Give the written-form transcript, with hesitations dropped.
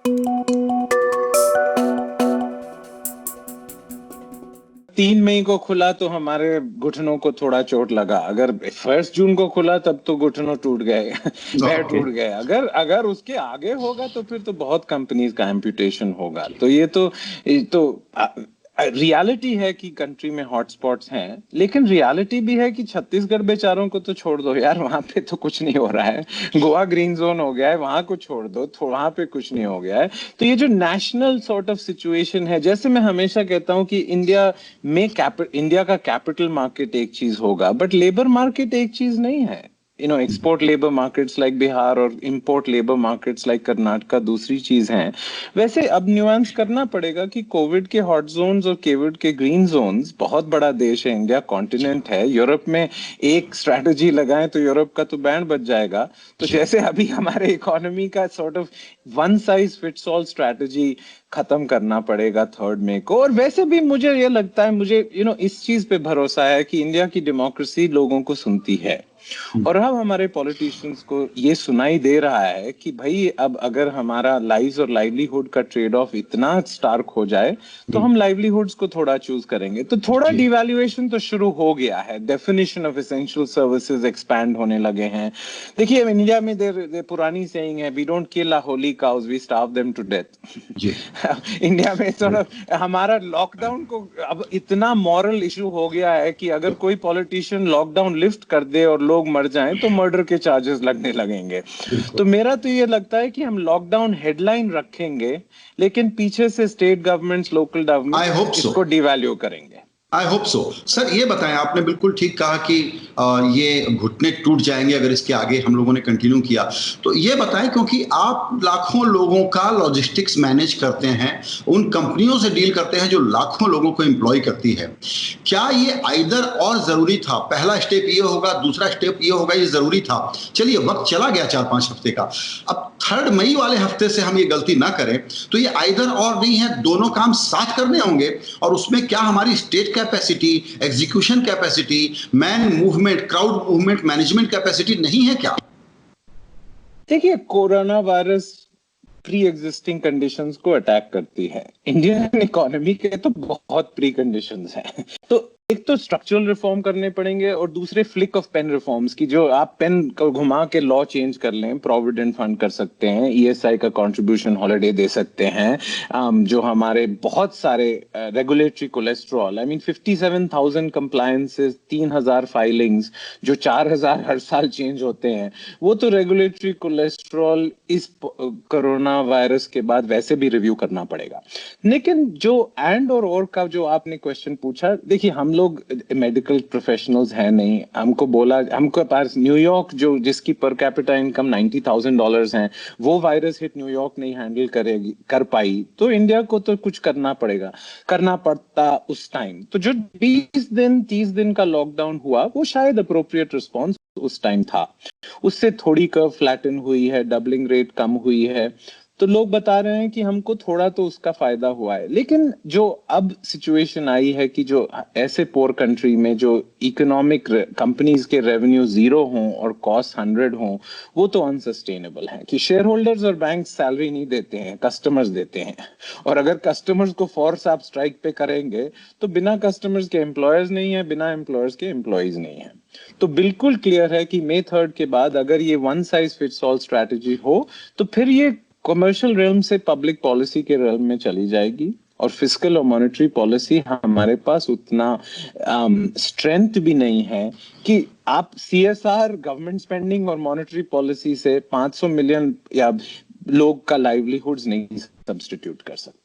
3 मई को खुला तो हमारे घुटनों को थोड़ा चोट लगा। अगर 1 जून को खुला तब तो घुटनों टूट गए, पैर ओके। टूट गए। अगर अगर उसके आगे होगा तो फिर तो बहुत कंपनीज का एम्पुटेशन होगा। तो ये तो रियलिटी है कि कंट्री में हॉटस्पॉट्स हैं, लेकिन रियलिटी भी है कि छत्तीसगढ़ बेचारों को तो छोड़ दो यार, वहां पे तो कुछ नहीं हो रहा है। गोवा ग्रीन जोन हो गया है, वहां को छोड़ दो, तो वहां पे कुछ नहीं हो गया है। तो ये जो नेशनल सॉर्ट ऑफ सिचुएशन है, जैसे मैं हमेशा कहता हूं कि इंडिया का कैपिटल मार्केट एक चीज होगा, बट लेबर मार्केट एक चीज नहीं है। Export labour markets like Bihar और import labour markets like Karnataka दूसरी चीज हैं। वैसे अब न्यूआंस करना पड़ेगा कि कोविड के हॉट जोन्स और कोविड के ग्रीन जोन्स, बहुत बड़ा देश है इंडिया, कॉन्टिनेंट है। यूरोप में एक स्ट्रैटेजी लगाएं तो यूरोप का तो बैंड बज जाएगा। तो जैसे अभी हमारे इकोनॉमी का sort of one size fits all strategy खत्म करना पड़ेगा 3 मई को। और वैसे भी मुझे ये लगता है, मुझे इस चीज पे भरोसा है कि इंडिया की डेमोक्रेसी लोगों को सुनती है। और अब हमारे पॉलिटिशियंस को ये सुनाई दे रहा है कि भाई अब अगर हमारा लाइव्स और लाइवलीहुड का ट्रेड ऑफ इतना स्टार्क हो जाए तो हम लाइवलीहुड्स को थोड़ा चूज करेंगे। तो थोड़ा डिवैल्यूएशन तो शुरू हो गया है, definition of essential services expand होने लगे हैं। देखिए इंडिया में देर पुरानी सेइंग है, we don't kill a holy cows, we starve them to death. India में थोड़ा हमारा लॉकडाउन को अब इतना मॉरल इशू हो गया है कि अगर कोई पॉलिटिशियन लॉकडाउन लिफ्ट कर दे और लोग मर जाएं तो मर्डर के चार्जेस लगने लगेंगे। तो मेरा तो ये लगता है कि हम लॉकडाउन हेडलाइन रखेंगे, लेकिन पीछे से स्टेट गवर्नमेंट्स, लोकल गवर्नमेंट्स इसको डिवैल्यू करेंगे। I hope so. सर ये बताएं, आपने बिल्कुल ठीक कहा कि ये घुटने टूट जाएंगे अगर इसके आगे हम लोगों ने कंटिन्यू किया। तो ये बताएं, क्योंकि आप लाखों लोगों का लॉजिस्टिक्स मैनेज करते हैं, उन कंपनियों से डील करते हैं जो लाखों लोगों को एम्प्लॉय करती है, क्या ये आइदर और जरूरी था? पहला स्टेप ये होगा, दूसरा स्टेप ये होगा, ये जरूरी था? चलिए वक्त चला गया 4-5 हफ्ते का, अब 3 मई वाले हफ्ते से हम ये गलती ना करें। तो ये आइदर और नहीं है, दोनों काम साथ करने होंगे। और उसमें क्या हमारी state capacity, execution capacity, man movement, crowd movement management capacity नहीं है क्या? देखिए corona virus pre existing conditions को अटैक करती है। इंडियन इकोनॉमी के तो बहुत प्री कंडीशंस हैं। तो एक तो स्ट्रक्चरल रिफॉर्म करने पड़ेंगे और दूसरे फ्लिक ऑफ पेन रिफॉर्म्स की, जो आप पेन को घुमा के लॉ चेंज कर लें, प्रोविडेंट फंड कर सकते हैं, ईएसआई का कंट्रीब्यूशन हॉलिडे दे सकते हैं, जो हमारे बहुत सारे regulatory cholesterol, I mean 57,000 compliances, 3,000 filings, जो 4,000 हर साल चेंज होते हैं, वो तो रेगुलेटरी कोलेस्ट्रॉल इस कोरोना वायरस के बाद वैसे भी रिव्यू करना पड़ेगा। लेकिन जो एंड और का जो आपने क्वेश्चन पूछा, देखिए हम लोग मेडिकल प्रोफेशनल्स हैं नहीं, हमको पास न्यूयॉर्क जो जिसकी पर कैपिटा इनकम $90,000 हैं, वो वायरस हिट न्यूयॉर्क नहीं हैंडल कर पाई, तो इंडिया को तो कुछ करना पड़ता उस टाइम। तो जो 20 दिन 30 दिन का लॉकडाउन हुआ वो शायद अप्रोप्रिएट रिस्पॉन्स उस टाइम था। उससे थोड़ी कर्व फ्लैटन हुई है, डबलिंग रेट कम हुई है, तो लोग बता रहे हैं कि हमको थोड़ा तो उसका फायदा हुआ है। लेकिन जो अब सिचुएशन आई है कि जो ऐसे पोर कंट्री में जो इकोनॉमिक कंपनीज के रेवेन्यू 0 हों और कॉस्ट 100 हों, वो तो अनसस्टेनेबल है कि शेयर होल्डर्स और बैंक सैलरी नहीं देते हैं, कस्टमर्स देते हैं। और अगर कस्टमर्स को फोर्स आप स्ट्राइक पे करेंगे तो बिना कस्टमर्स के एम्प्लॉयर्स नहीं है, बिना एम्प्लॉयर्स के एम्प्लॉयज नहीं है। तो बिल्कुल क्लियर है कि May 3 के बाद अगर ये one size fits all strategy हो तो फिर ये कमर्शियल रेल्म से पब्लिक पॉलिसी के रेल्म में चली जाएगी। और फिस्कल और मॉनेटरी पॉलिसी हमारे पास उतना स्ट्रेंथ भी नहीं है कि आप सीएसआर, गवर्नमेंट स्पेंडिंग और मॉनेटरी पॉलिसी से 500 मिलियन या लोग का लाइवलीहुड्स नहीं सब्स्टिट्यूट कर सकते।